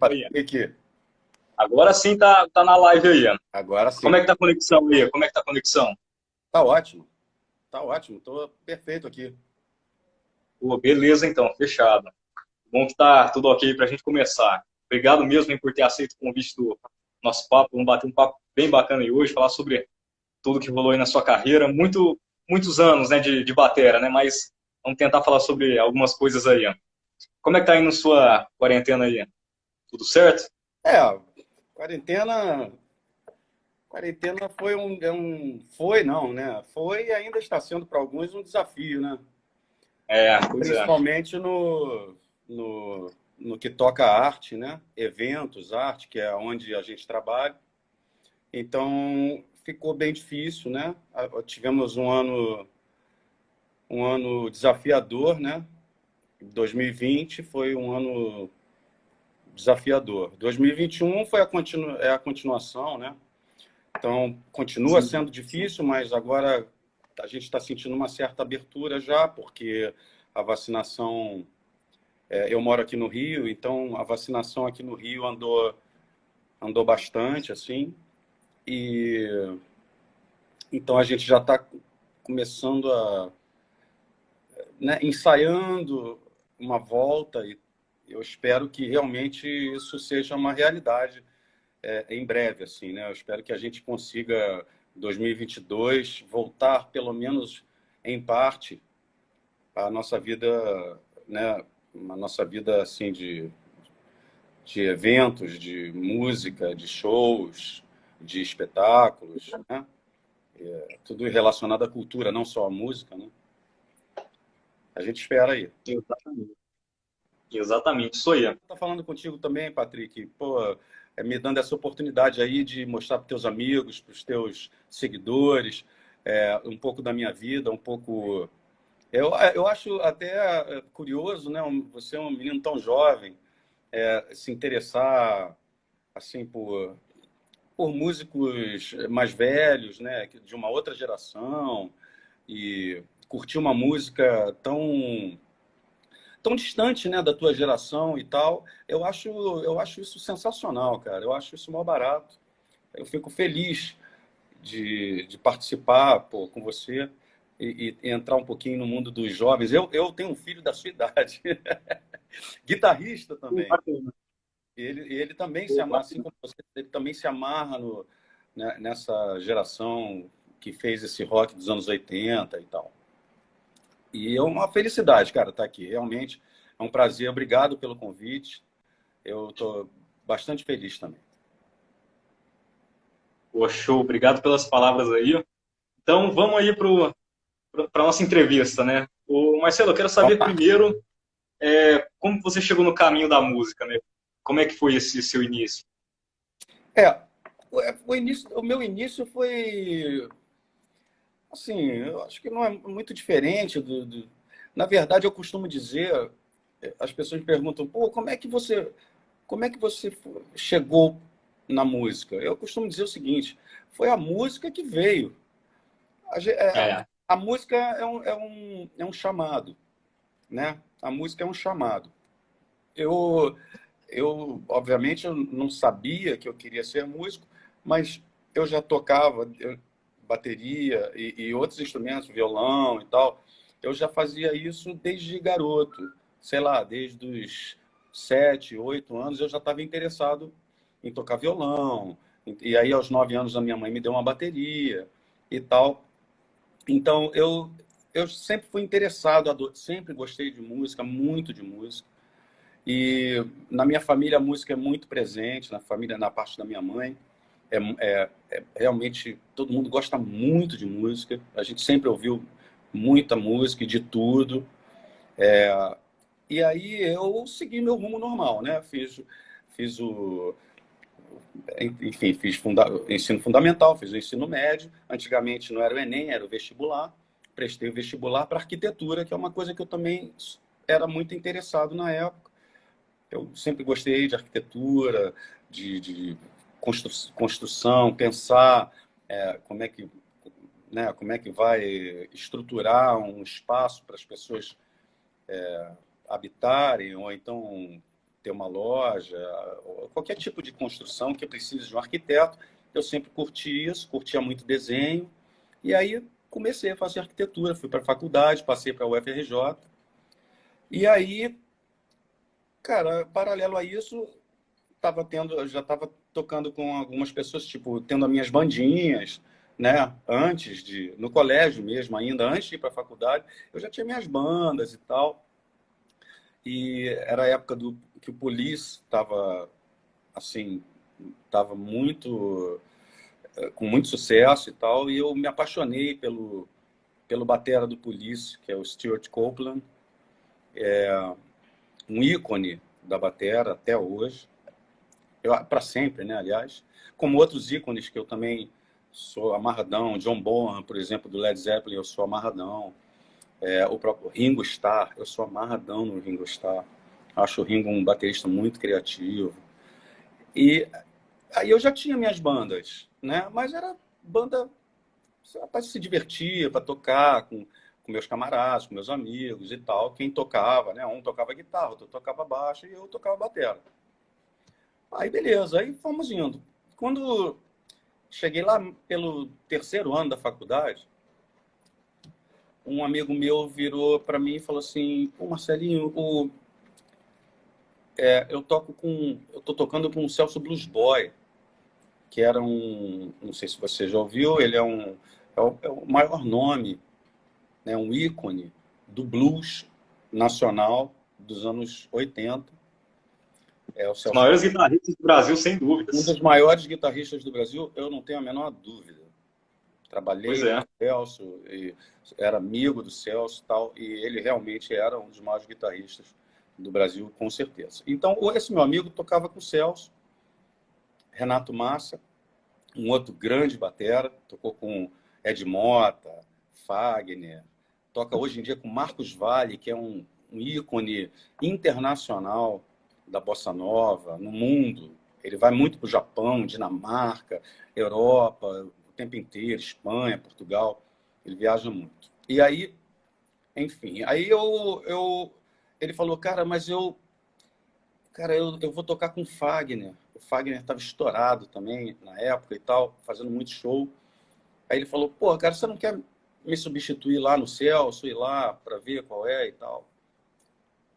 Olha, Patrick, agora sim tá na live aí. agora sim. Como é que tá a conexão aí? Como é que tá a conexão? Tá ótimo, tá ótimo. Tô perfeito aqui. Pô, beleza então, fechado. Bom que tá tudo ok pra gente começar. Obrigado mesmo hein, por ter aceito o convite do nosso papo. Vamos bater um papo bem bacana aí hoje, falar sobre tudo que rolou aí na sua carreira. Muitos anos, né, de batera, né? Mas vamos tentar falar sobre algumas coisas aí. Como é que tá indo sua quarentena aí? Tudo certo? É, quarentena, quarentena foi foi não, né? Foi e ainda está sendo para alguns um desafio, né? Pois é. Principalmente no que toca a arte, né? Eventos, arte, que é onde a gente trabalha. Então, ficou bem difícil, né? Tivemos um ano desafiador, né? 2020 foi um ano desafiador. 2021 foi é a continuação, né? Então, continua Sim. sendo difícil, mas agora a gente está sentindo uma certa abertura já, porque a vacinação. Eu moro aqui no Rio, então a vacinação aqui no Rio andou bastante, assim, e então a gente já está começando né, ensaiando uma volta e eu espero que realmente isso seja uma realidade em breve, assim, né? Eu espero que a gente consiga, em 2022, voltar, pelo menos em parte, à nossa vida, né? A nossa vida, assim, de eventos, de música, de shows, de espetáculos, né? Tudo relacionado à cultura, não só à música, né? A gente espera aí. Exatamente. Exatamente, isso aí. Tá falando contigo também, Patrick, pô, me dando essa oportunidade aí de mostrar para teus amigos, para os teus seguidores, um pouco da minha vida, um pouco. Eu acho até curioso, né? Você é um menino tão jovem, se interessar assim por músicos mais velhos, né? De uma outra geração e curtir uma música tão distante, né, da tua geração e tal. Eu acho isso sensacional, cara. Eu acho isso mó barato. Eu fico feliz de participar, pô, com você e entrar um pouquinho no mundo dos jovens. Eu tenho um filho da sua idade, guitarrista também. Bacana. Ele também se Pô, amarra, assim bacana. como você, ele também se amarra né, nessa geração que fez esse rock dos anos 80 e tal. E é uma felicidade, cara, estar aqui. Realmente é um prazer. Obrigado pelo convite. Eu estou bastante feliz também. Pô, show, obrigado pelas palavras aí. Então, vamos aí para nossa entrevista, né? O Marcelo, eu quero saber Vamos lá. primeiro como você chegou no caminho da música, né? Como é que foi esse seu início? É, o meu início foi assim, eu acho que não é muito diferente Na verdade, eu costumo dizer, as pessoas me perguntam, pô, como é que você chegou na música? Eu costumo dizer o seguinte, foi a música que veio. É, A música é um chamado, né? A música é um chamado. Eu, obviamente, eu não sabia que eu queria ser músico, mas eu já tocava bateria e outros instrumentos, violão e tal. Eu já fazia isso desde garoto, sei lá, desde os 7, 8 anos eu já estava interessado em tocar violão. E aí, aos 9 anos, a minha mãe me deu uma bateria e tal. Então, eu sempre fui interessado, sempre gostei de música, muito de música. E na minha família a música é muito presente, na família, na parte da minha mãe. Realmente todo mundo gosta muito de música. A gente sempre ouviu muita música e de tudo. E aí eu segui meu rumo normal, né? Fiz o, enfim, ensino fundamental, fiz o ensino médio. Antigamente não era o Enem, era o vestibular. Prestei o vestibular para arquitetura, que é uma coisa que eu também era muito interessado na época. Eu sempre gostei de arquitetura, de construção, pensar como é que, né, como é que vai estruturar um espaço para as pessoas habitarem, ou então ter uma loja, qualquer tipo de construção que precise de um arquiteto. Eu sempre curti isso, curtia muito desenho. E aí comecei a fazer arquitetura, fui para a faculdade, passei para a UFRJ. E aí, cara, paralelo a isso, eu já estava tocando com algumas pessoas, tipo, tendo as minhas bandinhas, né? No colégio mesmo, ainda antes de ir para a faculdade, eu já tinha minhas bandas e tal. E era a época que o Police estava, assim, estava muito, com muito sucesso e tal, e eu me apaixonei pelo batera do Police, que é o Stuart Copeland, um ícone da batera até hoje, para sempre, né, aliás, como outros ícones que eu também sou amarradão, John Bonham, por exemplo, do Led Zeppelin, eu sou amarradão, o próprio Ringo Starr, eu sou amarradão no Ringo Starr, acho o Ringo um baterista muito criativo, e aí eu já tinha minhas bandas, né, mas era banda para se divertir, para tocar com meus camaradas, com meus amigos e tal, quem tocava, né, um tocava guitarra, outro tocava baixo e eu tocava bateria. Aí, beleza, aí fomos indo. Quando cheguei lá pelo terceiro ano da faculdade, um amigo meu virou para mim e falou assim: Pô, Marcelinho, eu tô tocando com o Celso Blues Boy, que era não sei se você já ouviu, ele é o maior nome, né, um ícone do blues nacional dos anos 80. O Os Celso, maiores guitarristas do Brasil, sem um dúvidas. dos maiores guitarristas do Brasil, eu não tenho a menor dúvida. Pois Trabalhei com é. o Celso, e era amigo do Celso e tal, e ele realmente era um dos maiores guitarristas do Brasil, com certeza. Então, esse meu amigo tocava com o Celso, Renato Massa, um outro grande batera, tocou com Ed Mota, Fagner, toca hoje em dia com Marcos Valle, que é um ícone internacional da bossa nova no mundo. Ele vai muito para o Japão, Dinamarca, Europa, o tempo inteiro, Espanha, Portugal. Ele viaja muito. E aí, enfim, aí ele falou, cara, eu vou tocar com o Fagner. O Fagner estava estourado também na época e tal, fazendo muito show. Aí ele falou, pô, cara, você não quer me substituir lá no Celso, ir lá para ver qual é e tal?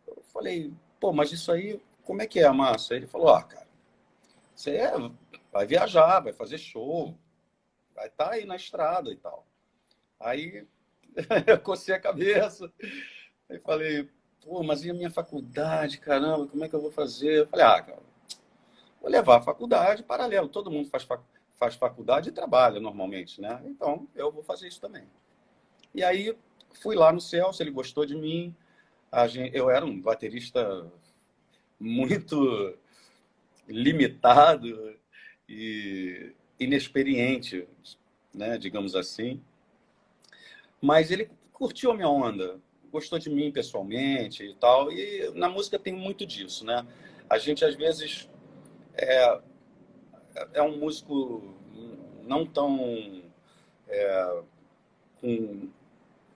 Eu falei, pô, mas isso aí, como é que é a massa? Aí ele falou, cara, você vai viajar, vai fazer show, vai estar aí na estrada e tal. Aí eu cocei a cabeça, aí falei, pô, mas e a minha faculdade, caramba, como é que eu vou fazer? Eu falei, cara, vou levar a faculdade paralelo, todo mundo faz faculdade e trabalha normalmente, né? Então, eu vou fazer isso também. E aí, fui lá no Celso, ele gostou de mim, eu era um baterista muito limitado e inexperiente, né, digamos assim. Mas ele curtiu a minha onda, gostou de mim pessoalmente e tal. E na música tem muito disso, né? A gente, às vezes, é um músico não tão com,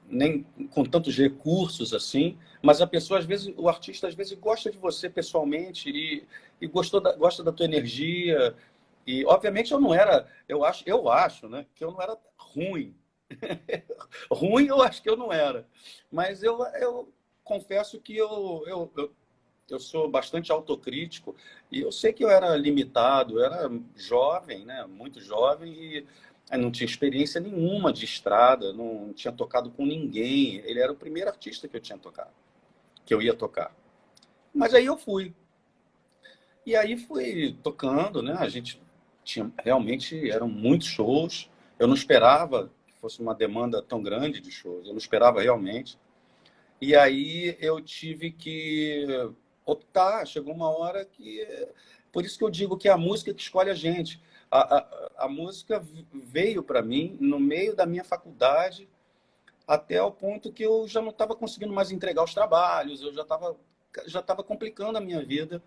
nem com tantos recursos assim, mas a pessoa, às vezes, o artista, às vezes, gosta de você pessoalmente e gosta da tua energia. E, obviamente, eu acho, né, que eu não era ruim. Ruim eu acho que eu não era. Mas eu confesso que eu sou bastante autocrítico e eu sei que eu era limitado, eu era jovem, né? Muito jovem e não tinha experiência nenhuma de estrada, não tinha tocado com ninguém. Ele era o primeiro artista que eu tinha tocado, que eu ia tocar. Mas aí eu fui. E aí fui tocando, né? A gente tinha realmente eram muitos shows. Eu não esperava que fosse uma demanda tão grande de shows. Eu não esperava realmente. E aí eu tive que optar. Chegou uma hora que, por isso que eu digo que é a música que escolhe a gente. A música veio para mim no meio da minha faculdade, até o ponto que eu já não estava conseguindo mais entregar os trabalhos. Eu já estava complicando a minha vida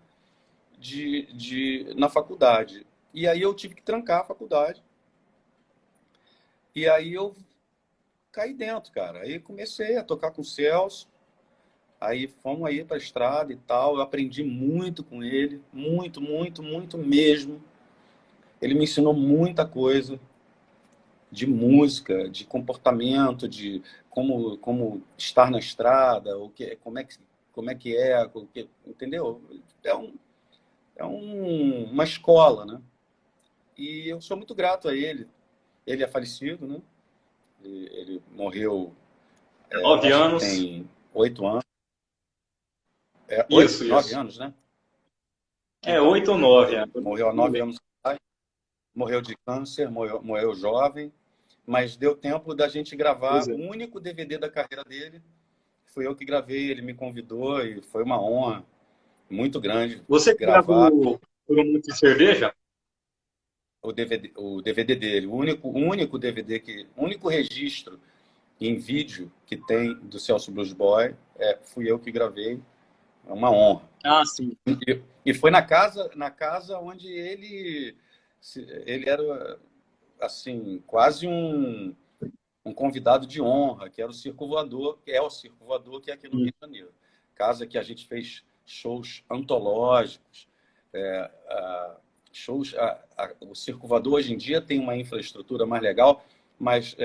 na faculdade. E aí eu tive que trancar a faculdade. E aí eu caí dentro, cara. Aí comecei a tocar com o Celso. Aí fomos aí para a estrada e tal. Eu aprendi muito com ele, muito, muito, muito mesmo. Ele me ensinou muita coisa de música, de comportamento, de como estar na estrada, o que, como é que é, o que, entendeu? É, uma escola, né? E eu sou muito grato a ele. Ele é falecido, né? Ele morreu, 9 acho que anos. tem 8 anos. Isso, 9 isso. anos, né? É, Então, 8 ou 9, é. morreu há 9 anos atrás, morreu de câncer, morreu jovem, mas deu tempo da gente Pois gravar é. o único DVD da carreira dele. Fui eu que gravei, ele me convidou e foi uma honra muito grande Você que gravar gravou Por um Monte de Cerveja? o DVD dele. O único DVD o único registro em vídeo que tem do Celso Blues Boy, fui eu que gravei. É uma honra. Ah, sim. E foi na casa onde ele era assim, quase um convidado de honra, que era o Circo Voador, que é o Circo Voador, que é aqui no Rio de Janeiro. Casa que a gente fez shows antológicos, shows. O Circo Voador hoje em dia tem uma infraestrutura mais legal, mas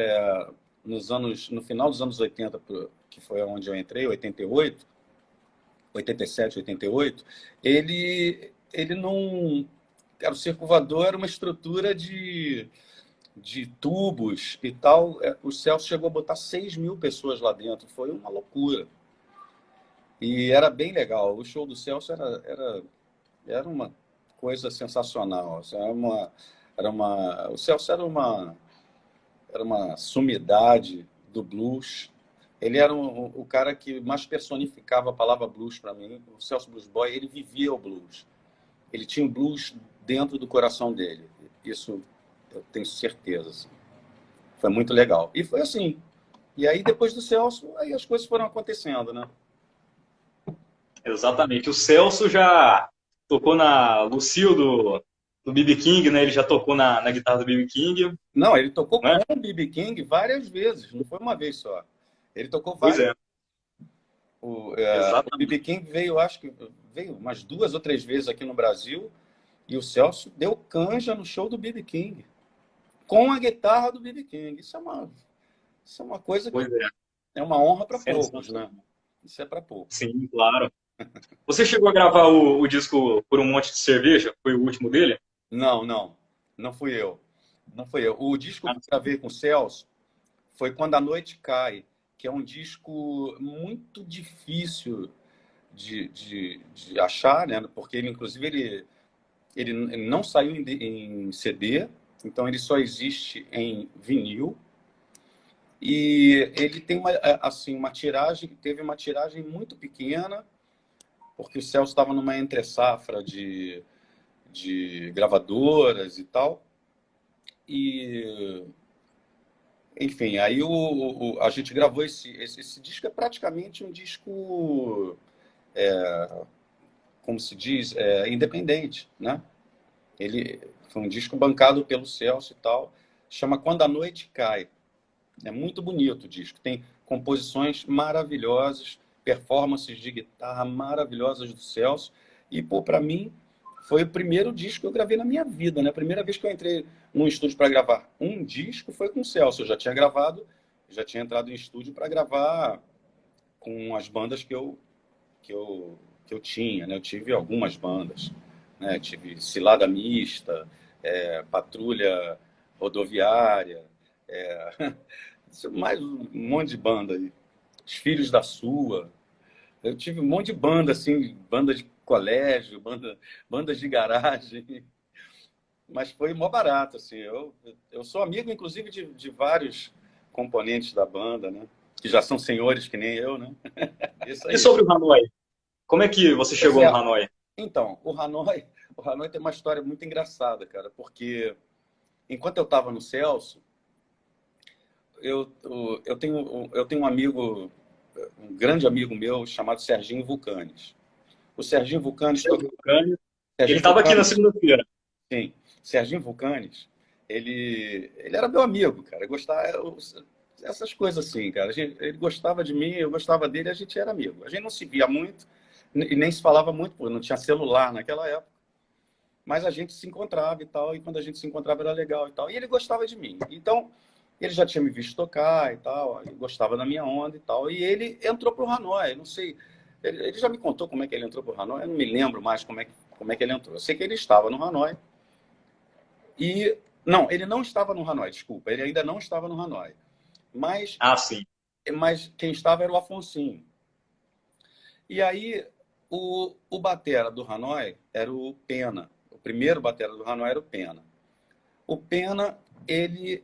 no final dos anos 80, que foi onde eu entrei, 88, 87, 88, ele não. Cara, o Circo Voador era uma estrutura de tubos e tal. O Celso chegou a botar 6.000 pessoas lá dentro. Foi uma loucura. E era bem legal. O show do Celso era uma coisa sensacional. O Celso era uma sumidade do blues. Ele era o cara que mais personificava a palavra blues para mim. O Celso Blues Boy, ele vivia o blues. Ele tinha o blues dentro do coração dele. Isso eu tenho certeza. Assim. Foi muito legal. E foi assim. E aí, depois do Celso, aí as coisas foram acontecendo, né? Exatamente. O Celso já tocou na Lucio do B.B. King, né? Ele já tocou na guitarra do B.B. King, Não, ele tocou com né? o B.B. King várias vezes, não foi uma vez só. Ele tocou Pois várias. é, O B.B. exatamente. King veio, acho que veio umas 2 ou 3 vezes aqui no Brasil, e o Celso deu canja no show do B.B. King, com a guitarra do B.B. King. Isso é uma coisa que Pois é. é uma honra para poucos, né? Sensacional. Isso é para poucos. Sim, claro. Você chegou a gravar o disco Por um Monte de Cerveja? Foi o último dele? Não, não, não fui eu. Não fui eu. O disco Ah, que eu gravei com o Celso foi Quando a Noite Cai, que é um disco muito difícil de achar, né? Porque ele, inclusive, ele não saiu em CD, então ele só existe em vinil. E ele tem assim, teve uma tiragem muito pequena, porque o Celso estava numa entre-safra de gravadoras e tal. E, enfim, aí a gente gravou esse disco. É praticamente um disco, como se diz, independente, né? Ele foi um disco bancado pelo Celso e tal. Chama Quando a Noite Cai. É muito bonito o disco. Tem composições maravilhosas, performances de guitarra maravilhosas do Celso. E, pô, para mim, foi o primeiro disco que eu gravei na minha vida, né? A primeira vez que eu entrei num estúdio para gravar um disco foi com o Celso. Eu já tinha entrado em estúdio para gravar com as bandas que eu, que eu tinha, né? Eu tive algumas bandas, né? Tive Cilada Mista, Patrulha Rodoviária, mais um monte de banda aí. Os Filhos da Sua. Eu tive um monte de banda, assim, banda de colégio, bandas de garagem. Mas foi mó barato, assim. Eu sou amigo, inclusive, de vários componentes da banda, né? Que já são senhores que nem eu, né? Isso e aí. sobre o Hanoi? Como é que você Pois chegou é. no Hanoi? Então, o Hanoi tem uma história muito engraçada, cara, porque enquanto eu estava no Celso, eu tenho um amigo, um grande amigo meu chamado Serginho Vulcanes. O Serginho Vulcanes, Seu Vulcânio. Ele Serginho estava aqui na Vulcanes, segunda-feira. sim, Serginho Vulcanes, ele era meu amigo, cara. Eu gostava, essas coisas assim, cara. Ele gostava de mim, eu gostava dele, a gente era amigo. A gente não se via muito e nem se falava muito, porque não tinha celular naquela época. Mas a gente se encontrava e tal, e quando a gente se encontrava era legal e tal. E ele gostava de mim. Então, ele já tinha me visto tocar e tal, gostava da minha onda e tal. E ele entrou pro Hanoi, não sei. Ele já me contou como é que ele entrou pro Hanoi, eu não me lembro mais como é que ele entrou. Eu sei que ele estava no Hanoi e... Não, ele não estava no Hanoi, desculpa. Ele ainda não estava no Hanoi. Mas, Ah, sim. mas quem estava era o Afonsinho. E aí, o batera do Hanoi era o Pena. O primeiro batera do Hanoi era o Pena. O Pena, ele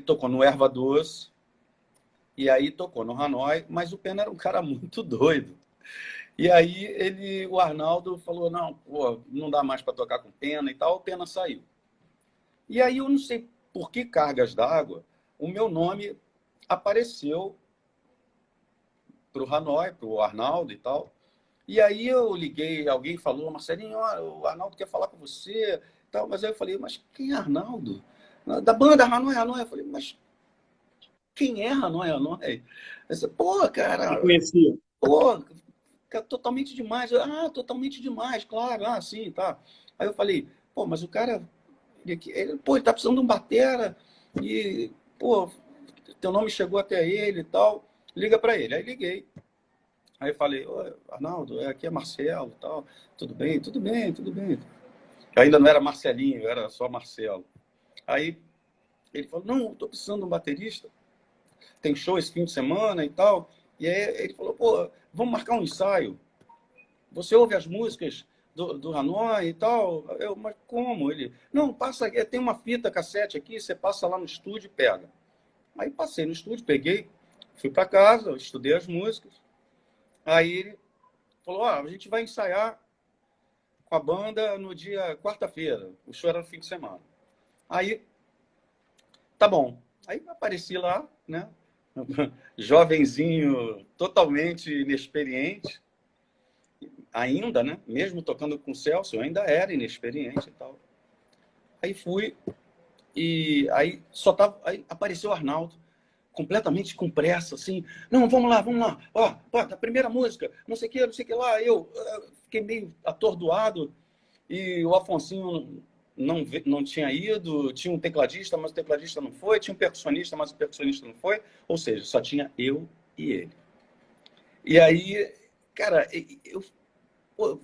tocou no Erva Doce, e aí tocou no Hanoi, mas o Pena era um cara muito doido. E aí o Arnaldo falou, não, pô, não dá mais para tocar com o Pena e tal, o Pena saiu. E aí eu não sei por que cargas d'água, o meu nome apareceu para o Hanoi, para o Arnaldo e tal. E aí eu liguei, alguém falou, Marcelinho, o Arnaldo quer falar com você, tal. Mas aí eu falei, mas quem é Arnaldo? Da banda Hanoi, Hanoi. Eu falei, mas quem é Hanoi, Hanoi? Eu disse, pô, Não cara, conhecia. pô, totalmente demais. Totalmente demais, claro, sim, tá. Aí eu falei, pô, mas o cara, pô, ele tá precisando de um batera e, pô, teu nome chegou até ele e tal, liga para ele. Aí liguei. Aí eu falei, Arnaldo, aqui é Marcelo e tal. Tudo bem? Tudo bem, tudo bem. Eu ainda não era Marcelinho, era só Marcelo. Aí ele falou, não, estou precisando de um baterista. Tem show esse fim de semana e tal. E aí ele falou, pô, vamos marcar um ensaio. Você ouve as músicas do Hanoi e tal? Eu, mas como? Ele, não, passa, tem uma fita cassete aqui, você passa lá no estúdio e pega. Aí passei no estúdio, peguei, fui para casa, estudei as músicas. Aí ele falou, a gente vai ensaiar com a banda no dia quarta-feira. O show era no fim de semana. Aí, tá bom. Aí apareci lá, né? Jovenzinho, totalmente inexperiente. Ainda, né? Mesmo tocando com o Celso, eu ainda era inexperiente e tal. Aí fui e aí só tava, aí apareceu o Arnaldo, completamente com pressa, assim. Não, vamos lá, vamos lá. Ó, a primeira música, não sei o que lá. Eu fiquei meio atordoado. E o Afonsinho não tinha ido, tinha um tecladista, mas o tecladista não foi, tinha um percussionista, mas o percussionista não foi, ou seja, só tinha eu e ele. E aí, cara,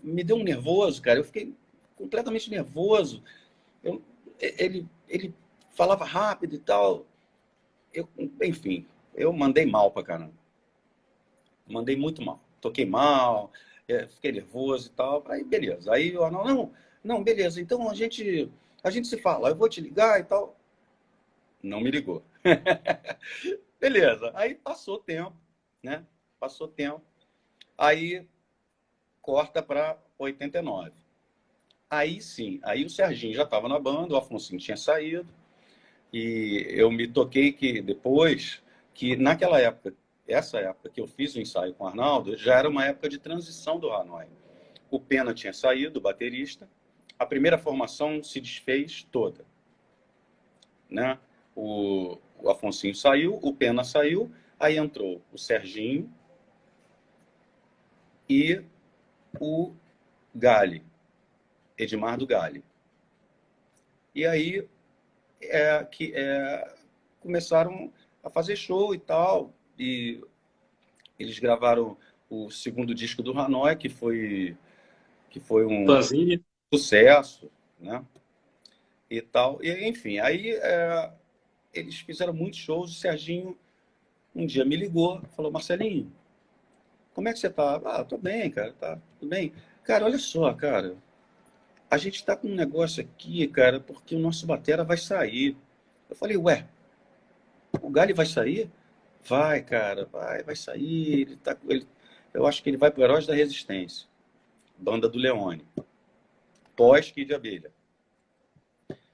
me deu um nervoso, cara, eu fiquei completamente nervoso. Ele falava rápido e tal, enfim, eu mandei mal pra caramba. Mandei muito mal. Toquei mal, fiquei nervoso e tal. Aí, beleza. Aí eu, não, beleza. Então a gente se fala. Eu vou te ligar e tal. Não me ligou. Beleza. Aí passou tempo, né? Passou tempo. Aí corta para 89. Aí sim, aí o Serginho já estava na banda, o Afonso tinha saído. E eu me toquei que depois, que naquela época, essa época que eu fiz o ensaio com o Arnaldo, já era uma época de transição do Hanoi. O Pena tinha saído, o baterista. A primeira formação se desfez toda, né? O Afonsinho saiu, o Pena saiu, aí entrou o Serginho e o Gali, Edmar do Gali. E aí começaram a fazer show e tal, e eles gravaram o segundo disco do Hanoi, que foi um Fanzine. sucesso, né? E tal. E, enfim, aí eles fizeram muitos shows. O Serginho um dia me ligou, falou, Marcelinho, como é que você tá? Tô bem, cara, tá tudo bem. Cara, olha só, cara, a gente tá com um negócio aqui, cara, porque o nosso batera vai sair. Eu falei, ué, o Gali vai sair? Vai, cara, vai sair. Eu acho que ele vai pro Heróis da Resistência, banda do Leone, pós Kid de Abelha.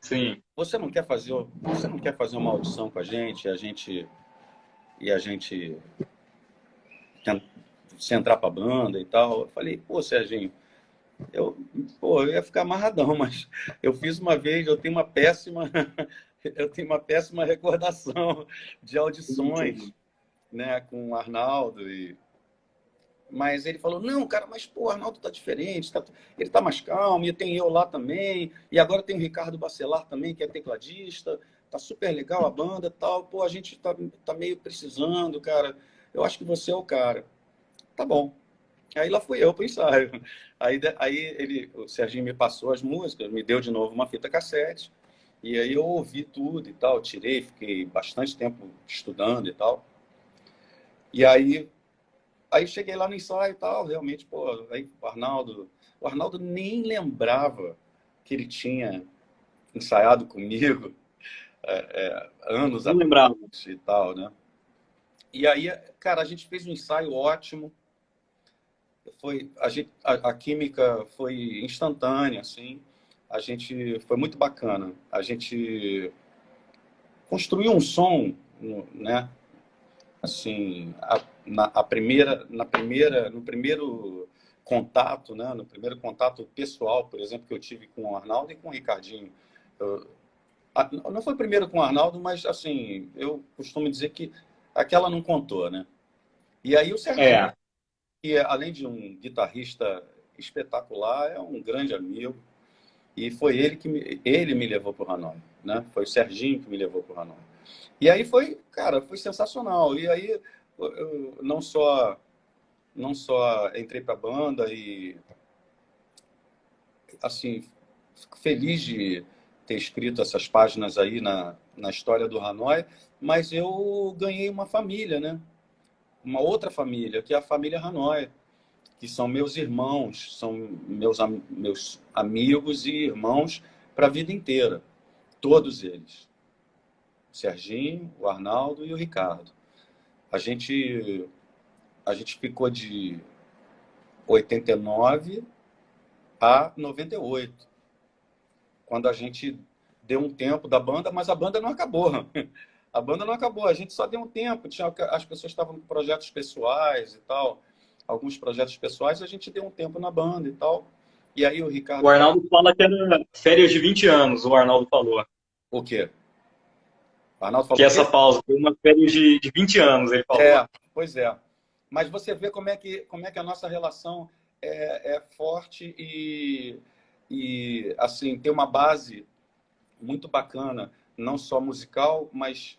Sim. Você não quer fazer uma audição com a gente, e a gente se entrar pra banda e tal? Eu falei, pô, Serginho, eu ia ficar amarradão, mas eu fiz uma vez, eu tenho uma péssima eu tenho uma péssima recordação de audições, Entendi. né, com o Arnaldo. Mas ele falou, não, cara, mas pô, o Arnaldo tá diferente, ele tá mais calmo, e tem eu lá também, e agora tem o Ricardo Bacelar também, que é tecladista, tá super legal a banda e tal, pô, a gente tá meio precisando, cara, eu acho que você é o cara. Tá bom. Aí lá fui eu pro ensaio. Aí o Serginho me passou as músicas, me deu de novo uma fita cassete, e aí eu ouvi tudo e tal, tirei, fiquei bastante tempo estudando e tal. E aí cheguei lá no ensaio e tal, realmente, pô, aí o Arnaldo nem lembrava que ele tinha ensaiado comigo anos Não atrás lembrava. e tal, né? E aí, cara, a gente fez um ensaio ótimo, a química foi instantânea, assim, a gente foi muito bacana. A gente construiu um som, né? Assim, no primeiro contato, né? No primeiro contato pessoal, por exemplo, que eu tive com o Arnaldo e com o Ricardinho. Eu, não foi primeiro com o Arnaldo, mas assim, eu costumo dizer que aquela não contou, né? E aí o Serginho, É, que além de um guitarrista espetacular, é um grande amigo. E foi ele me levou para o Hanoi, né? Foi o Serginho que me levou para o Hanoi. E aí foi, cara, foi sensacional. E aí eu não só entrei para a banda e assim fico feliz de ter escrito essas páginas aí na história do Hanoi, mas eu ganhei uma família, né? Uma outra família, que é a família Hanoi, que são meus irmãos, são meus amigos e irmãos para a vida inteira, todos eles. O Serginho, o Arnaldo e o Ricardo. A gente, a gente ficou de 89 a 98, quando a gente deu um tempo da banda, mas a banda não acabou. A banda não acabou, a gente só deu um tempo. As pessoas estavam com projetos pessoais e tal, alguns projetos pessoais, a gente deu um tempo na banda e tal. E aí o o Ricardo, Arnaldo fala que era férias de 20 anos, o Arnaldo falou. o quê? O Arnaldo Que falou o essa quê? pausa foi uma férias de 20 anos, ele falou. É, pois é. Mas você vê como é que a nossa relação é forte e assim, tem uma base muito bacana, não só musical, mas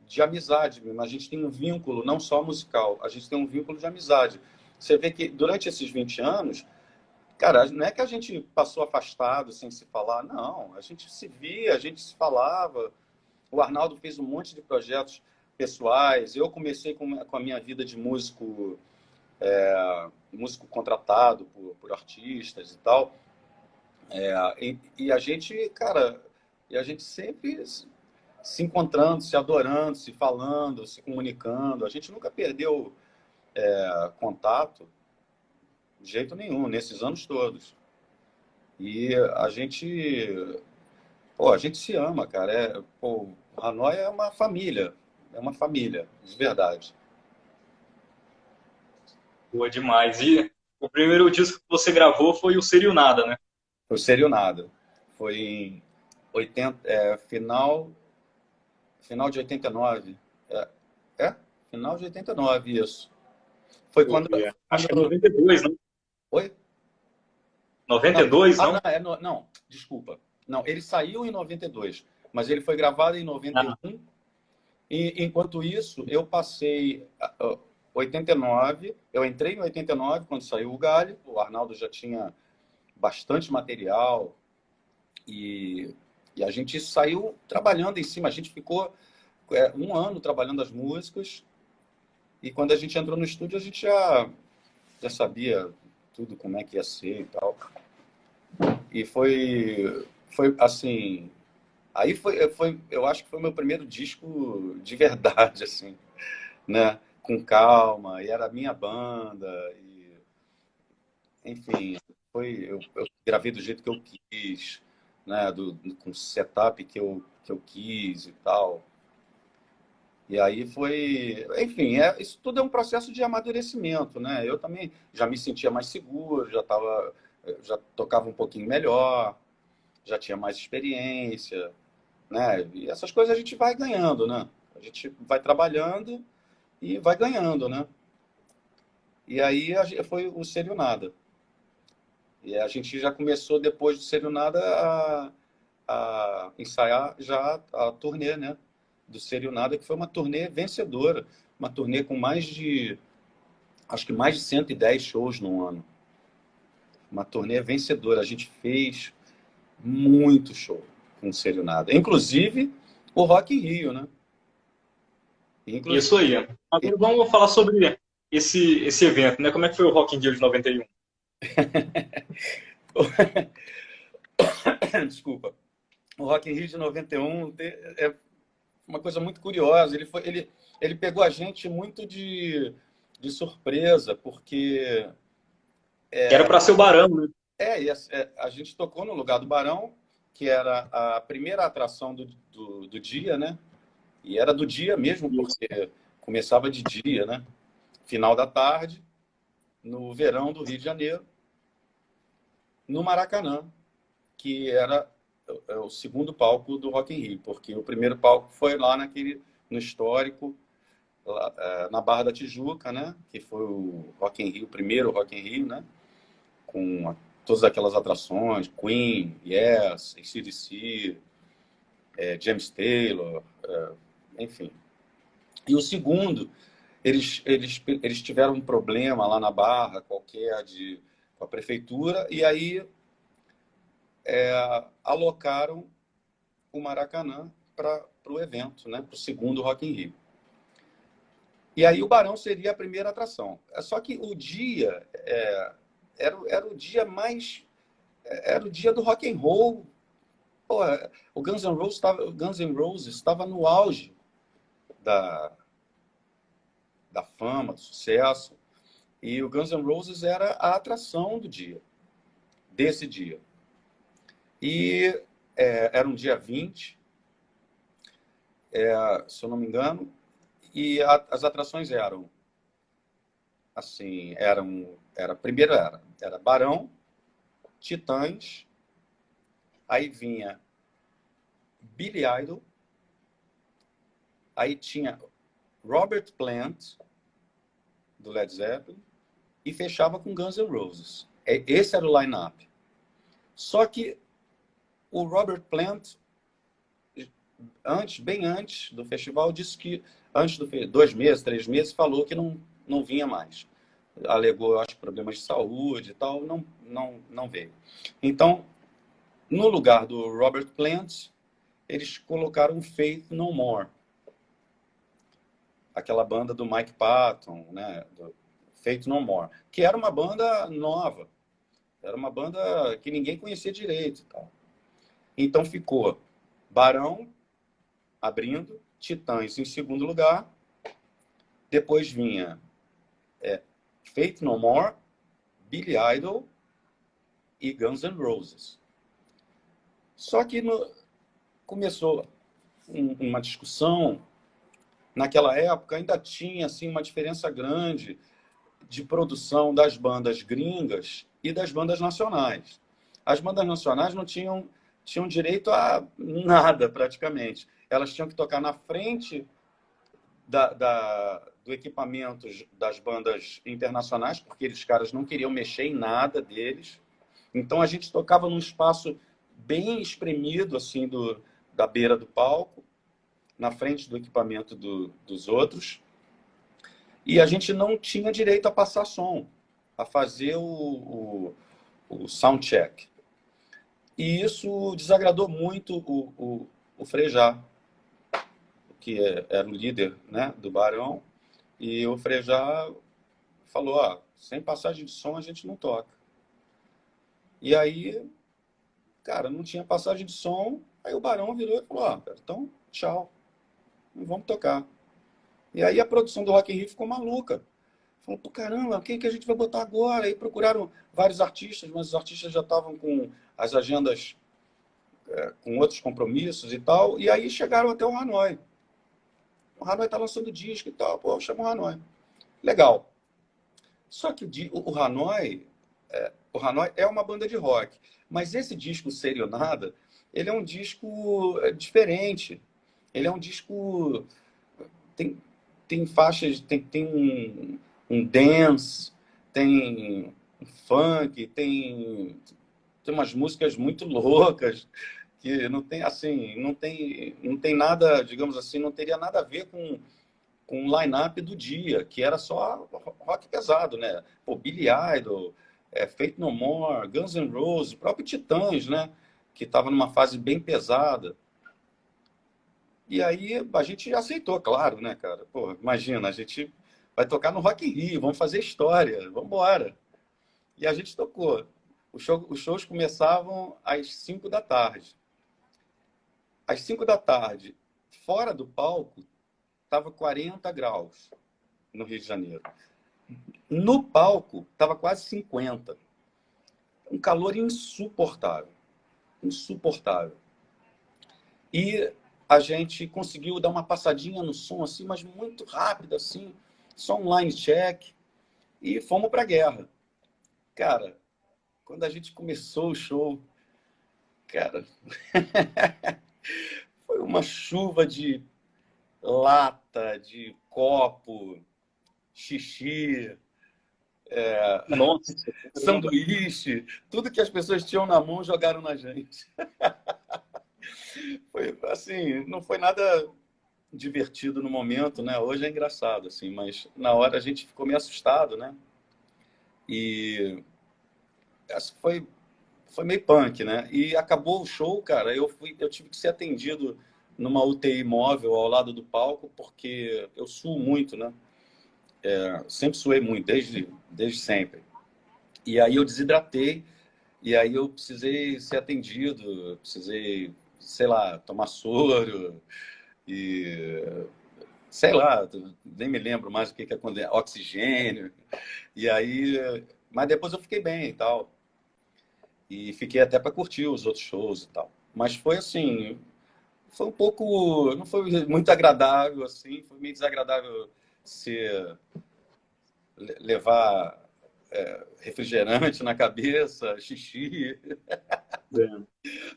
de amizade mesmo. A gente tem um vínculo não só musical, a gente tem um vínculo de amizade. Você vê que durante esses 20 anos, cara, não é que a gente passou afastado sem se falar, não. A gente se via, a gente se falava. O Arnaldo fez um monte de projetos pessoais. Eu comecei com a minha vida de músico contratado por artistas e tal. E a gente, cara, e a gente sempre se encontrando, se adorando, se falando, se comunicando. A gente nunca perdeu contato de jeito nenhum, nesses anos todos. E a gente se ama, cara. O Hanoi é uma família, de verdade. Boa demais. E o primeiro disco que você gravou foi o Serio Nada, né? Foi sério nada. Foi em 80, final de 89. É, é, final de 89, isso. Foi Deixa eu quando, ver. Acho que é quando. 92, não? Oi? Não, 92, não, não? não, desculpa. Não, ele saiu em 92, mas ele foi gravado em Ah, 91. E enquanto isso, eu passei 89, eu entrei em 89 quando saiu o Galho, o Arnaldo já tinha bastante material e, e a gente saiu trabalhando em cima, a gente ficou um ano trabalhando as músicas e quando a gente entrou no estúdio a gente já sabia tudo como é que ia ser e tal. E foi assim, aí eu acho que foi o meu primeiro disco de verdade, assim, né? Com calma, e era a minha banda, e, enfim, eu gravei do jeito que eu quis, né? Com o setup que eu quis e tal. E aí enfim, isso tudo é um processo de amadurecimento, né? Eu também já me sentia mais seguro, já tocava um pouquinho melhor, já tinha mais experiência, né? E essas coisas a gente vai ganhando, né? A gente vai trabalhando e vai ganhando, né? E aí foi o Sério Nada. E a gente já começou, depois do Sério Nada, a ensaiar já a turnê, né? Do Sério Nada, que foi uma turnê vencedora. Uma turnê com acho que mais de 110 shows no ano. Uma turnê vencedora. A gente fez muito show com o Sério Nada. Inclusive o Rock in Rio, né? Inclusive, Isso aí. Agora vamos falar sobre esse evento, né? Como é que foi o Rock in Rio de 91? desculpa. O Rock in Rio de 91 é uma coisa muito curiosa. Ele pegou a gente muito de surpresa, porque Que era para ser o Barão, né? a gente tocou no lugar do Barão, que era a primeira atração do dia, né? E era do dia mesmo, Isso. porque começava de dia, né? Final da tarde, no verão do Rio de Janeiro, no Maracanã, que era o segundo palco do Rock in Rio, porque o primeiro palco foi lá no histórico, lá, na Barra da Tijuca, né? Que foi o Rock in Rio, o primeiro Rock in Rio, né? Com todas aquelas atrações, Queen, Yes, AC/DC, James Taylor, enfim. E o segundo, eles tiveram um problema lá na Barra, qualquer, com a prefeitura, e aí alocaram o Maracanã para o evento, né? Para o segundo Rock in Rio. E aí o Barão seria a primeira atração. Só que o dia era o dia mais... Era o dia do rock and roll. Pô, o Guns N' Roses estava no auge da, da fama, do sucesso. E o Guns N' Roses era a atração do dia, desse dia. E era um dia 20, se eu não me engano, e as atrações eram assim, primeiro era Barão, Titãs, aí vinha Billy Idol, aí tinha Robert Plant, do Led Zeppelin, e fechava com Guns N' Roses. Esse era o line-up. Só que o Robert Plant, bem antes do festival, disse que, antes 2 meses, 3 meses, falou que não vinha mais. Alegou, acho, problemas de saúde e tal, não veio. Então, no lugar do Robert Plant, eles colocaram Faith No More, aquela banda do Mike Patton, né? Do Faith No More, que era uma banda nova, era uma banda que ninguém conhecia direito. Tal. Então ficou Barão abrindo, Titãs em segundo lugar, depois vinha Faith No More, Billy Idol e Guns N' Roses. Só que começou uma discussão. Naquela época ainda tinha assim, uma diferença grande de produção das bandas gringas e das bandas nacionais. As bandas nacionais não tinham direito a nada, praticamente. Elas tinham que tocar na frente do equipamento das bandas internacionais, porque os caras não queriam mexer em nada deles. Então a gente tocava num espaço bem espremido, assim, da beira do palco, na frente do equipamento dos outros. E a gente não tinha direito a passar som, a fazer o sound check. E isso desagradou muito o Frejá, que era o líder, né, do Barão. E o Frejá falou, sem passagem de som a gente não toca. E aí, cara, não tinha passagem de som. Aí o Barão virou e falou, então tchau, não vamos tocar. E aí a produção do Rock in Rio ficou maluca. Falou, pô, caramba, quem que a gente vai botar agora? Aí procuraram vários artistas, mas os artistas já estavam com as agendas, com outros compromissos e tal. E aí chegaram até o Hanoi. O Hanoi tá lançando disco e tal. Pô, chama o Hanoi. Legal. Só que o Hanoi o Hanoi é uma banda de rock. Mas esse disco Serenada, ele é um disco diferente. Ele é um disco... Tem, tem faixas, tem um dance, tem um funk, tem umas músicas muito loucas que não tem assim, não tem nada, digamos assim, não teria nada a ver com o line-up do dia, que era só rock pesado, né? Pô, Billy Idol, Faith No More, Guns N' Roses, o próprio Titãs, né? Que estava numa fase bem pesada. E aí a gente aceitou, claro, né, cara? Pô, imagina, a gente vai tocar no Rock in Rio, vamos fazer história, vamos embora. E a gente tocou. Os shows começavam às 5 da tarde. Às 5 da tarde, fora do palco, estava 40 graus no Rio de Janeiro. No palco, estava quase 50. Um calor insuportável. Insuportável. E a gente conseguiu dar uma passadinha no som, assim, mas muito rápido, assim, só um line check, e fomos para a guerra. Cara, quando a gente começou o show, cara, foi uma chuva de lata, de copo, xixi, Nossa, caramba. sanduíche, tudo que as pessoas tinham na mão jogaram na gente. Foi assim, não foi nada divertido no momento, né? Hoje é engraçado, assim, mas na hora a gente ficou meio assustado, né? E essa foi meio punk, né? E acabou o show, cara, eu tive que ser atendido numa UTI móvel ao lado do palco, porque eu suo muito, né? Sempre suei muito, desde sempre. E aí eu desidratei, e aí eu precisei ser atendido, precisei, sei lá, tomar soro, e sei lá, nem me lembro mais o que aconteceu, oxigênio. E aí, mas depois eu fiquei bem e tal. E fiquei até para curtir os outros shows e tal. Mas foi assim, foi um pouco, não foi muito agradável assim, foi meio desagradável ser levar refrigerante na cabeça, xixi. É.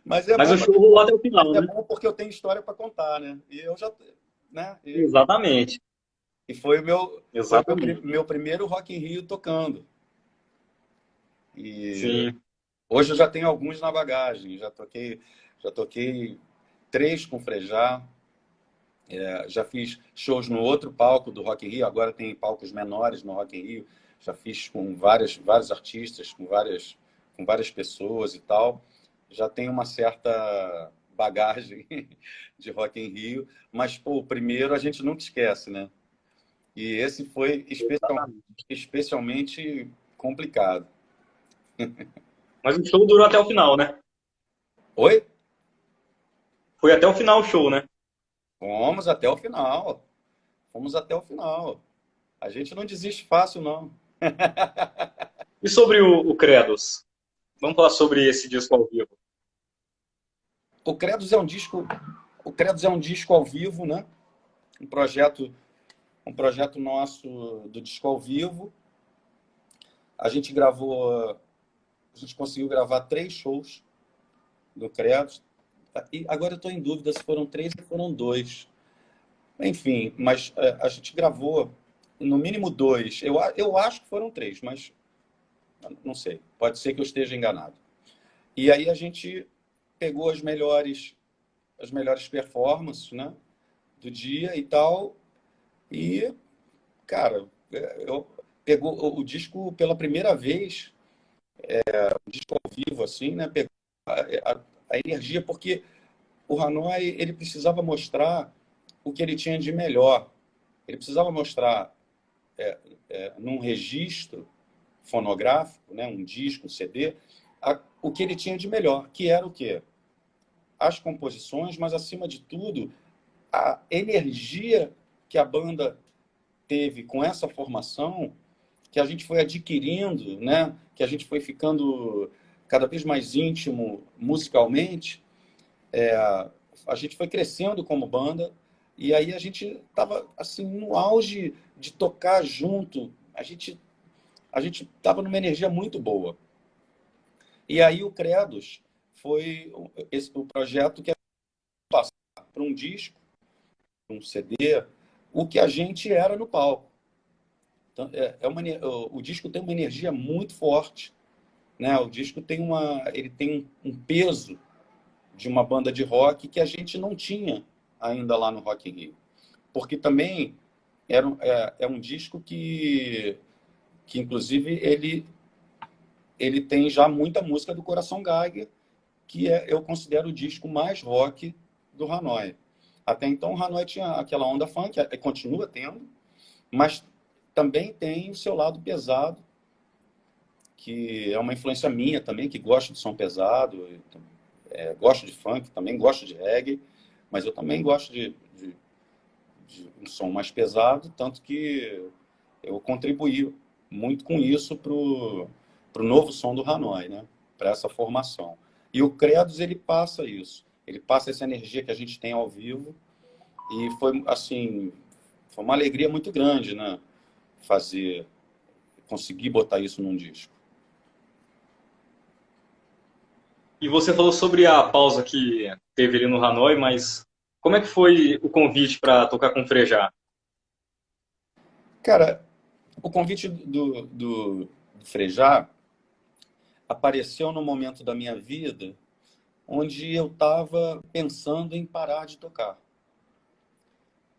Mas é Mas bom, o show rolou até o mas final, é né? bom porque eu tenho história para contar, né? E eu já, né? Exatamente. E foi Exatamente. meu primeiro Rock in Rio tocando. E Sim. hoje eu já tenho alguns na bagagem. Já toquei 3 com Frejá. Já fiz shows no outro palco do Rock in Rio. Agora tem palcos menores no Rock in Rio. Já fiz com vários artistas, com várias pessoas e tal. Já tenho uma certa bagagem de Rock in Rio. Mas, pô, o primeiro a gente nunca esquece, né? E esse foi Exatamente. especialmente complicado. Mas o show durou até o final, né? Oi? Foi até o final o show, né? Fomos até o final. Fomos até o final. A gente não desiste fácil, não. E sobre o Credos? Vamos falar sobre esse disco ao vivo. O Credos é um disco, o Credos é um disco ao vivo, né? Um projeto, um projeto nosso do disco ao vivo. A gente gravou, a gente conseguiu gravar 3 shows do Credos. E agora eu estou em dúvida se foram 3 ou foram 2. Enfim, mas a gente gravou no mínimo 2. Eu acho que foram 3, mas não sei. Pode ser que eu esteja enganado. E aí a gente pegou as melhores performances, né, do dia e tal. E, cara, eu pegou o disco pela primeira vez, o disco ao vivo, assim, né? Pegou a energia, porque o Hanoi ele precisava mostrar o que ele tinha de melhor. Ele precisava mostrar num registro fonográfico, né, um disco, um CD, o que ele tinha de melhor, que era o quê? As composições, mas acima de tudo, a energia que a banda teve com essa formação, que a gente foi adquirindo, né? Que a gente foi ficando cada vez mais íntimo musicalmente, a gente foi crescendo como banda e aí a gente estava assim no auge de tocar junto. A gente estava numa energia muito boa. E aí o Credos foi o projeto que é passar para um disco, um CD, o que a gente era no palco. Então, o disco tem uma energia muito forte, né? O disco ele tem um peso de uma banda de rock que a gente não tinha ainda lá no Rock in Rio. Porque também é um disco que inclusive, ele tem já muita música do Coração Geiger, eu considero o disco mais rock do Hanoi. Até então, o Hanoi tinha aquela onda funk, continua tendo, mas também tem o seu lado pesado, que é uma influência minha também, que gosto de som pesado, gosto de funk, também gosto de reggae, mas eu também gosto de um som mais pesado, tanto que eu contribuí muito com isso para o novo som do Hanoi, né? Para essa formação. E o Credos, ele passa isso. Ele passa essa energia que a gente tem ao vivo. E foi, assim, foi uma alegria muito grande, né? Conseguir botar isso num disco. E você falou sobre a pausa que teve ali no Hanoi, mas como é que foi o convite para tocar com o Frejá? Cara, o convite do Frejá apareceu no momento da minha vida onde eu estava pensando em parar de tocar.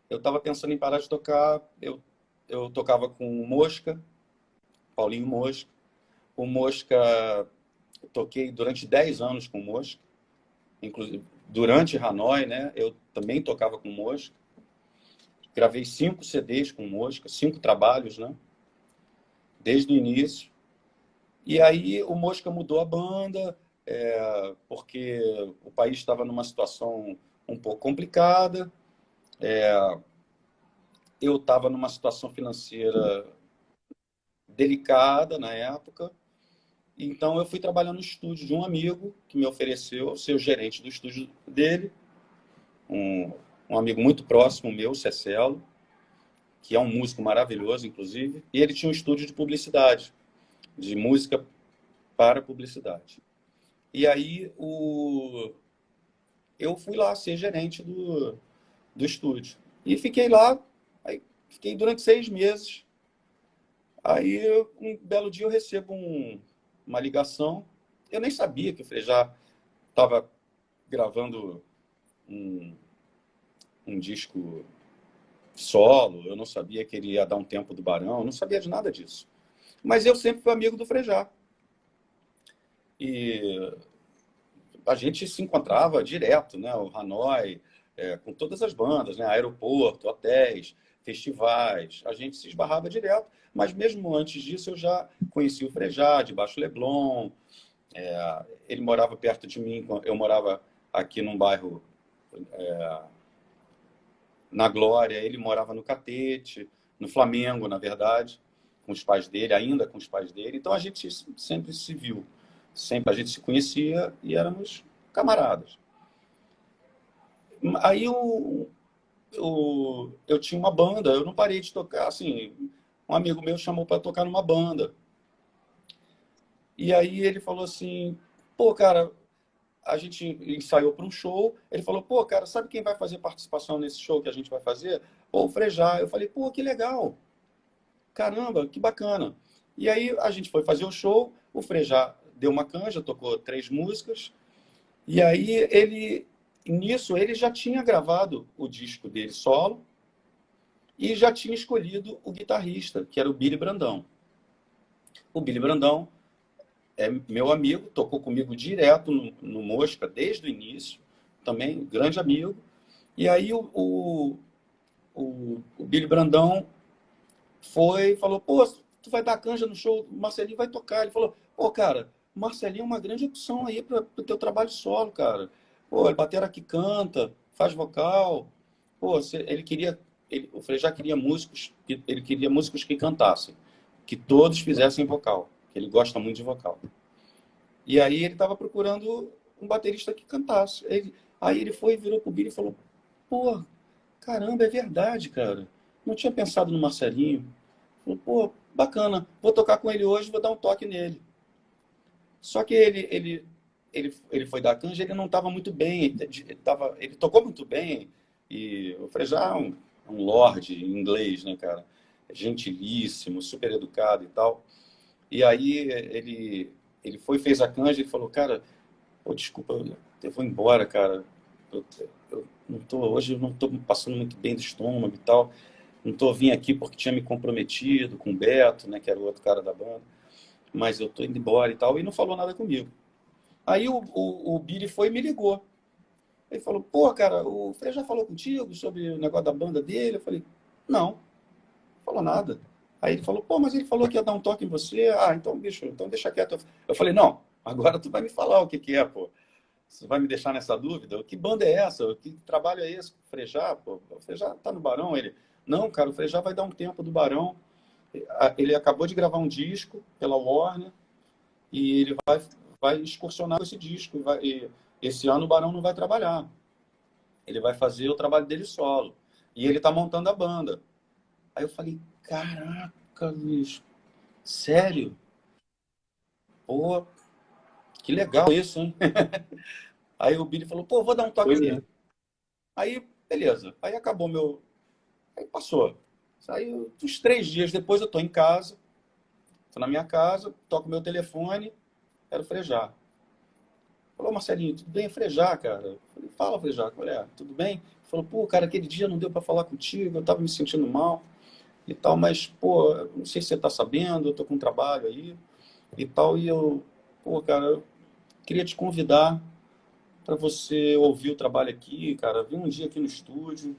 Eu estava pensando em parar de tocar, eu tocava com o Mosca, Paulinho Mosca. O Mosca, eu toquei durante 10 anos com o Mosca, inclusive durante Hanoi, né? Eu também tocava com o Mosca. Gravei 5 CDs com o Mosca, 5 trabalhos, né? Desde o início. E aí o Mosca mudou a banda, porque o país estava numa situação um pouco complicada. Eu estava numa situação financeira delicada na época. Então eu fui trabalhar no estúdio de um amigo que me ofereceu ser o gerente do estúdio dele, um amigo muito próximo meu, Cecelo, que é um músico maravilhoso, inclusive, e ele tinha um estúdio de publicidade, de música para publicidade. E aí eu fui lá ser gerente do estúdio. E fiquei lá, aí fiquei durante 6 meses. Aí, um belo dia, eu recebo uma ligação. Eu nem sabia que o Frejá estava gravando um, um disco solo, eu não sabia que ele ia dar um tempo do Barão, eu não sabia de nada disso. Mas eu sempre fui amigo do Frejá. E a gente se encontrava direto, né? O Hanoi, com todas as bandas, né? Aeroporto, hotéis, festivais, a gente se esbarrava direto. Mas mesmo antes disso, eu já conheci o Frejá, de Baixo Leblon. Ele morava perto de mim, eu morava aqui num bairro na Glória, ele morava no Catete, no Flamengo, na verdade, com os pais dele, ainda com os pais dele. Então a gente sempre se viu, sempre a gente se conhecia e éramos camaradas. Aí eu tinha uma banda, eu não parei de tocar, assim, um amigo meu chamou para tocar numa banda. E aí ele falou assim, pô, cara, a gente ensaiou para um show, ele falou, pô, cara, sabe quem vai fazer participação nesse show que a gente vai fazer? Pô, o Frejá. Eu falei, pô, que legal. Caramba, que bacana. E aí a gente foi fazer o show, o Frejá deu uma canja, tocou 3 músicas, e aí nisso, ele já tinha gravado o disco dele solo e já tinha escolhido o guitarrista, que era o Billy Brandão. O Billy Brandão é meu amigo, tocou comigo direto no Mosca desde o início, também grande amigo. E aí o Billy Brandão falou, pô, tu vai dar canja no show, o Marcelinho vai tocar. Ele falou, pô, cara, o Marcelinho é uma grande opção aí para o teu trabalho solo, cara. Pô, ele batera que canta, faz vocal. Pô, o Frejá queria ele queria músicos que cantassem, que todos fizessem vocal, que ele gosta muito de vocal. E aí ele estava procurando um baterista que cantasse. Aí ele virou pro Billy e falou, pô, caramba, é verdade, cara. Não tinha pensado no Marcelinho. Falou, pô, bacana, vou tocar com ele hoje, vou dar um toque nele. Só que ele foi dar canja, ele não estava muito bem, ele tocou muito bem, e o Frejá é um lorde em inglês, né, cara? Gentilíssimo, super educado e tal. E aí ele foi, fez a canja e falou, cara, pô, desculpa, eu vou embora, cara. Eu, hoje eu não tô passando muito bem do estômago e tal. Não tô vim aqui porque tinha me comprometido com o Beto, né, que era o outro cara da banda. Mas eu tô indo embora e tal. E não falou nada comigo. Aí o Billy foi e me ligou. Ele falou, pô, cara, o Frei já falou contigo sobre o negócio da banda dele? Eu falei, não falou nada. Aí ele falou, pô, mas ele falou que ia dar um toque em você. Ah, então, bicho, então deixa quieto. Eu falei, não, agora tu vai me falar o que que é, pô. Você vai me deixar nessa dúvida? Que banda é essa? Que trabalho é esse? O Frejá, pô. O Frejá tá no Barão? Ele, não, cara, o Frejá vai dar um tempo do Barão. Ele acabou de gravar um disco pela Warner e ele vai excursionar com esse disco. E esse ano o Barão não vai trabalhar. Ele vai fazer o trabalho dele solo. E ele tá montando a banda. Aí eu falei, caraca, bicho, sério? Pô, que legal isso, hein? Aí o Billy falou, pô, vou dar um toque Pois é. nele. Aí, beleza. Aí acabou meu... Aí passou. Aí, uns 3 dias depois, eu tô em casa, tô na minha casa, toco meu telefone, era o Frejá. Falou, Marcelinho, tudo bem? Frejá, cara. Eu falei, fala, Frejá, qual é? Tudo bem? Ele falou, pô, cara, aquele dia não deu pra falar contigo, eu tava me sentindo mal e tal, mas, pô, não sei se você tá sabendo, eu tô com um trabalho aí e tal, e eu, pô, cara, eu queria te convidar para você ouvir o trabalho aqui, cara. Vim um dia aqui no estúdio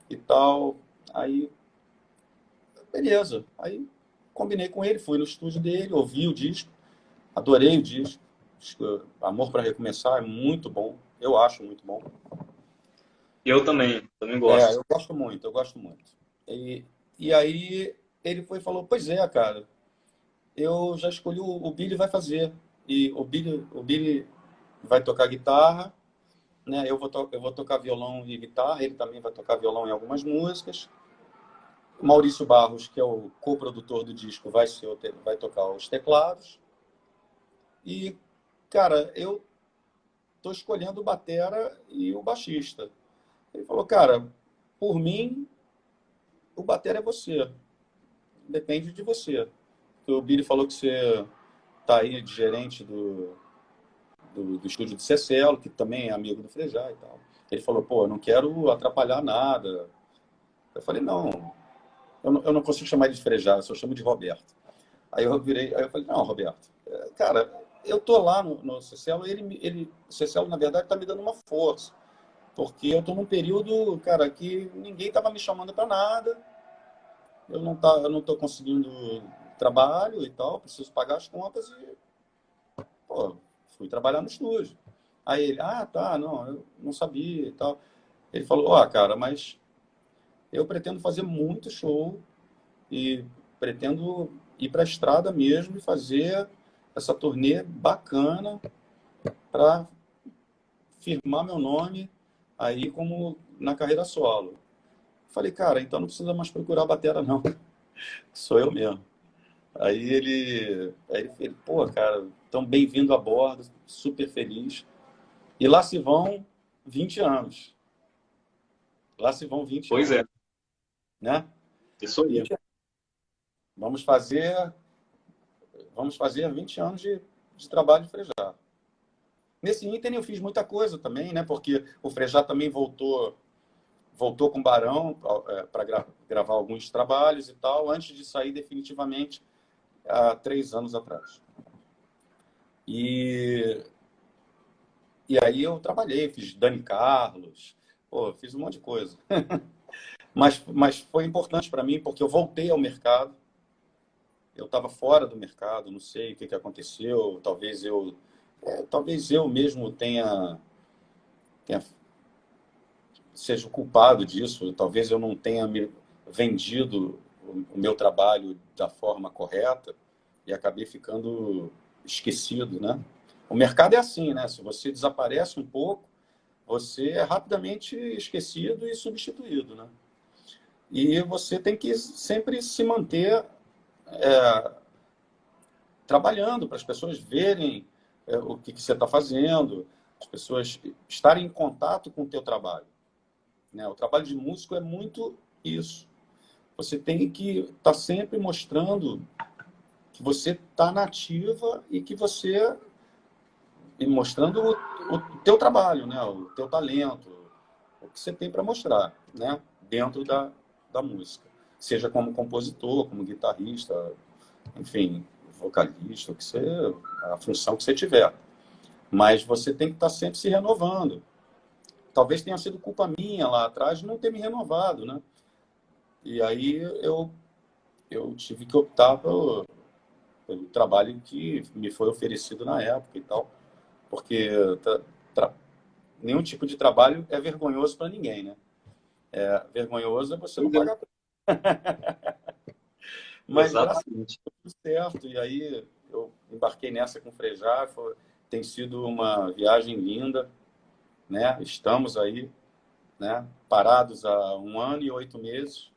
e tal. Aí, beleza. Aí combinei com ele, fui no estúdio dele, ouvi o disco, adorei o disco. Amor para Recomeçar é muito bom, eu acho muito bom. Eu também É, gosto. eu gosto muito, eu gosto muito. E, e aí ele foi e falou, pois é, cara, eu já escolhi o Billy vai fazer. E o Billy vai tocar guitarra, né? Eu vou tocar violão e guitarra, ele também vai tocar violão em algumas músicas. O Maurício Barros, que é o coprodutor do disco, vai tocar os teclados. E, cara, eu tô escolhendo o batera e o baixista. Ele falou, cara, por mim, o batera é você. Depende de você. O Billy falou que você tá aí de gerente do estúdio de Cecelo, que também é amigo do Frejá e tal. Ele falou, pô, eu não quero atrapalhar nada. Eu falei, não, eu não consigo chamar ele de Frejá, eu só chamo de Roberto. Aí eu falei, não, Roberto, cara, eu tô lá no Cecelo, o Cecelo, na verdade, tá me dando uma força, porque eu tô num período, cara, que ninguém tava me chamando para nada, eu não tô conseguindo trabalho e tal, preciso pagar as contas e, pô, fui trabalhar no estúdio. Aí ele, ah, tá, não, eu não sabia e tal. Ele falou, ó, cara, mas eu pretendo fazer muito show e pretendo ir para a estrada mesmo e fazer essa turnê bacana para firmar meu nome aí como na carreira solo. Falei, cara, então não precisa mais procurar batera não, sou eu mesmo. Aí ele pô, cara, tão bem-vindo a bordo, super feliz. E lá se vão 20 anos. Lá se vão 20 Pois anos, é, né? isso aí. 20 anos. Vamos fazer, vamos fazer 20 anos de trabalho de Frejá. Nesse ínterim eu fiz muita coisa também, né? Porque o Frejá também voltou com o Barão para gravar alguns trabalhos e tal, antes de sair definitivamente há 3 anos atrás. E, e aí eu trabalhei, fiz Dani Carlos, pô, fiz um monte de coisa. Mas foi importante para mim porque eu voltei ao mercado. Eu estava fora do mercado, não sei o que aconteceu. Talvez eu mesmo tenha seja o culpado disso. Talvez eu não tenha me vendido o meu trabalho da forma correta e acabei ficando esquecido, né? O mercado é assim, né? Se você desaparece um pouco, você é rapidamente esquecido e substituído, né? E você tem que sempre se manter trabalhando para as pessoas verem o que você está fazendo, as pessoas estarem em contato com o teu trabalho, né? O trabalho de músico é muito isso. Você tem que estar sempre mostrando que você está na ativa e que você... E mostrando o teu trabalho, né? O teu talento, o que você tem para mostrar, né? Dentro da música. Seja como compositor, como guitarrista, enfim, vocalista, o que você, a função que você tiver. Mas você tem que estar sempre se renovando. Talvez tenha sido culpa minha lá atrás de não ter me renovado, né? E aí eu tive que optar pelo trabalho que me foi oferecido na época e tal. Porque nenhum tipo de trabalho é vergonhoso para ninguém, né? Vergonhoso é você não Pois é. pagar. Mas graças a Exatamente. Deus, tudo certo. E aí eu embarquei nessa com o Frejá. Tem sido uma viagem linda, né? Estamos aí, né? Parados há 1 ano e 8 meses.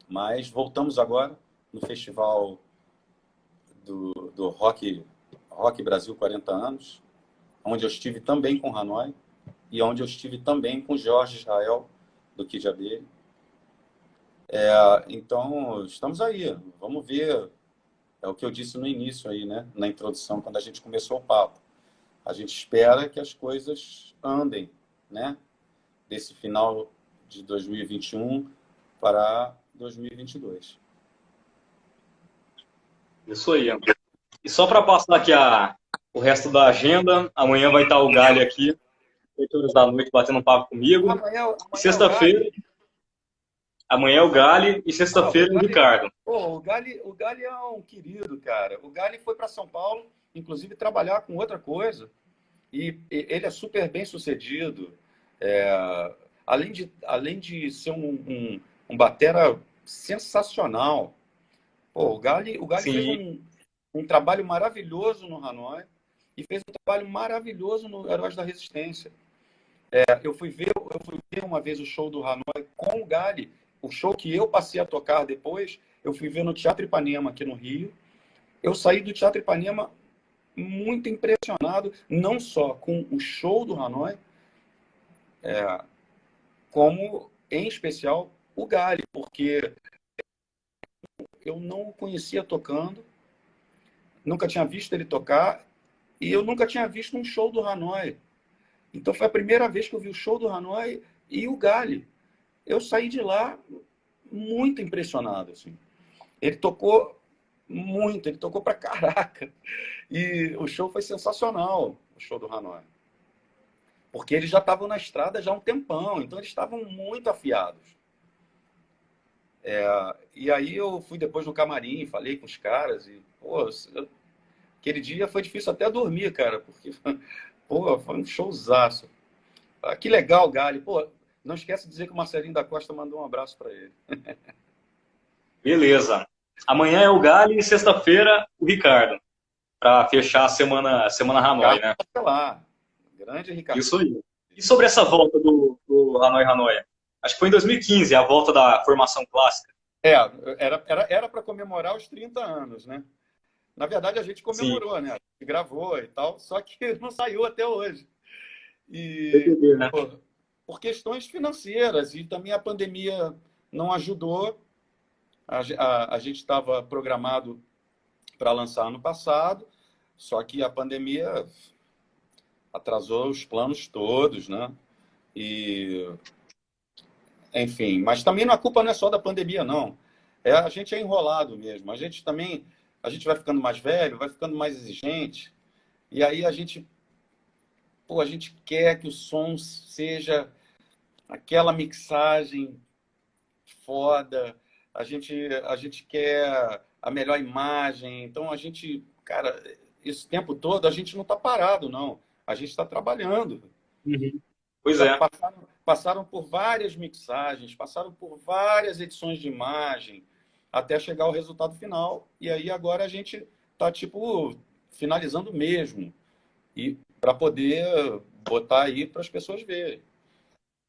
Mas voltamos agora no festival do Rock Brasil 40 anos, onde eu estive também com Hanoi e onde eu estive também com Jorge Israel, do Kid Abelha. Então, estamos aí. Vamos ver. É o que eu disse no início aí, né? Na introdução, quando a gente começou o papo. A gente espera que as coisas andem, né? Desse final de 2021 para 2022. Isso aí. E só para passar aqui o resto da agenda, amanhã vai estar o Galho aqui, 8 horas da noite, batendo um papo comigo. E Amanhã é o sexta-feira, Gali. amanhã é o Galho e O sexta-feira é o Gali, Ricardo. pô, o Gali é um querido, cara. O Gali foi para São Paulo, inclusive, trabalhar com outra coisa. E ele é super bem sucedido. É, além de ser um batera sensacional. Pô, o Gali fez Sim, um trabalho maravilhoso no Hanoi e fez um trabalho maravilhoso no Heróis da Resistência. Eu fui ver uma vez o show do Hanoi com o Gali. O show que eu passei a tocar depois, eu fui ver no Teatro Ipanema, aqui no Rio. Eu saí do Teatro Ipanema muito impressionado, não só com o show do Hanoi, como, em especial, o Gali, porque eu não o conhecia tocando, nunca tinha visto ele tocar, e eu nunca tinha visto um show do Hanoi. Então foi a primeira vez que eu vi o show do Hanoi e o Gali. Eu saí de lá muito impressionado, assim. Ele tocou muito, ele tocou pra caraca. E o show foi sensacional, o show do Hanoi. Porque eles já estavam na estrada já há um tempão, então eles estavam muito afiados. E aí eu fui depois no camarim, falei com os caras e, pô, aquele dia foi difícil até dormir, cara, porque, pô, foi um showzaço. Ah, que legal, Gali. Pô, não esquece de dizer que o Marcelinho da Costa mandou um abraço para ele. beleza. Amanhã é o Galho e sexta-feira o Ricardo, para fechar a semana Hanoi, Ricardo, né? sei lá, grande Ricardo. Isso aí. E sobre essa volta do Hanoi Hanoi? Acho que foi em 2015, a volta da formação clássica. Era para comemorar os 30 anos, né? Na verdade, a gente Sim, comemorou, né? A gente gravou e tal, só que não saiu até hoje. E PPD, né? pô, por questões financeiras e também a pandemia não ajudou. A gente estava programado para lançar ano passado, só que a pandemia atrasou os planos todos, né? E, enfim, mas também a culpa não é só da pandemia, não. A gente é enrolado mesmo. A gente vai ficando mais velho, vai ficando mais exigente, e aí a gente quer que o som seja aquela mixagem foda, a gente quer a melhor imagem. Então cara, esse tempo todo a gente não está parado, não. A gente está trabalhando. Uhum. Pois Já é. passaram por várias mixagens, passaram por várias edições de imagem, até chegar ao resultado final. E aí agora a gente está, tipo, finalizando mesmo. E para poder botar aí para as pessoas verem.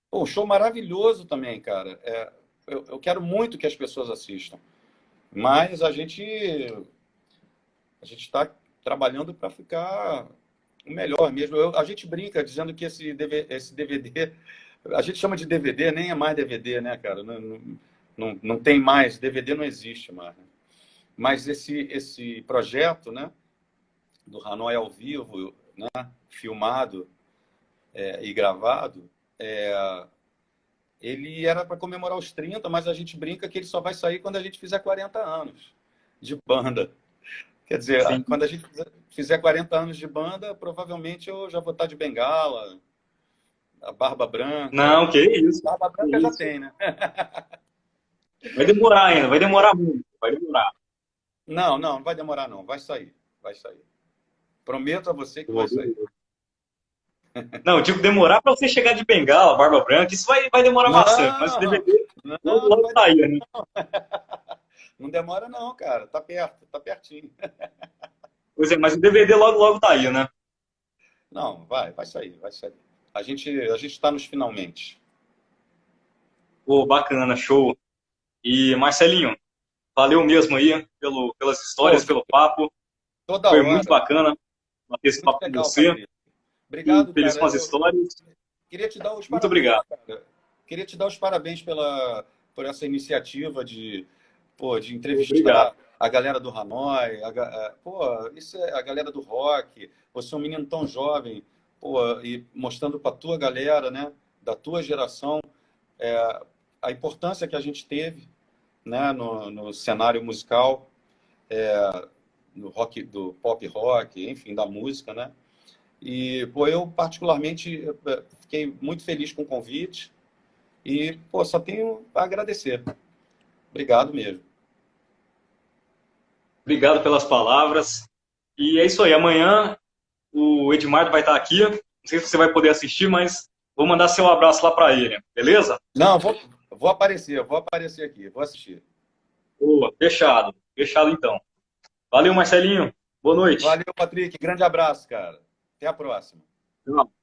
Pô, show maravilhoso também, cara. Eu quero muito que as pessoas assistam. Mas a gente está trabalhando para ficar o melhor mesmo. A gente brinca dizendo que esse DVD, a gente chama de DVD, nem é mais DVD, né, cara? Não tem mais, DVD não existe mais. Né? Mas esse projeto, né, do Hanoi ao vivo, né, filmado e gravado, ele era para comemorar os 30, mas a gente brinca que ele só vai sair quando a gente fizer 40 anos de banda. Quer dizer, Sim. quando a gente fizer 40 anos de banda, provavelmente eu já vou estar de bengala, a barba branca. Não, que isso. Barba Que branca já isso. tem, né? Vai demorar ainda, vai demorar muito, vai demorar. Não vai demorar não, vai sair, vai sair. Prometo a você que vai sair. Não, eu digo demorar para você chegar de bengala, barba branca, isso vai demorar bastante, mas o Não, DVD logo, não logo vai tá aí, demorar. né? Não demora não, cara. Tá perto, tá pertinho. Pois é, mas o DVD logo, logo tá aí, né? Não, vai sair, vai sair. A gente está nos finalmente. Pô, bacana, show. E Marcelinho, valeu mesmo aí pelas Pô, histórias, pelo papo. toda Foi muito hora. bacana bater esse Muito papo com legal, você. Patrícia. E Obrigado, feliz cara. com as histórias. Queria te dar os Muito parabéns, obrigado. cara. Queria te dar os parabéns por essa iniciativa de Obrigado. entrevistar a galera do Hanoi, isso é a galera do rock. Você é um menino tão jovem, pô, e mostrando para tua galera, né, da tua geração, a importância que a gente teve, né, no cenário musical, no rock, do pop rock, enfim, da música, né? E, pô, eu particularmente fiquei muito feliz com o convite e, pô, só tenho a agradecer. Obrigado mesmo. Obrigado pelas palavras. E é isso aí. Amanhã o Edmar vai estar aqui. Não sei se você vai poder assistir, mas vou mandar seu abraço lá para ele. Beleza? Não, vou aparecer aqui, vou assistir. Boa, fechado. Fechado então. Valeu, Marcelinho. Boa noite. Valeu, Patrick. Grande abraço, cara. Até a próxima. Tchau.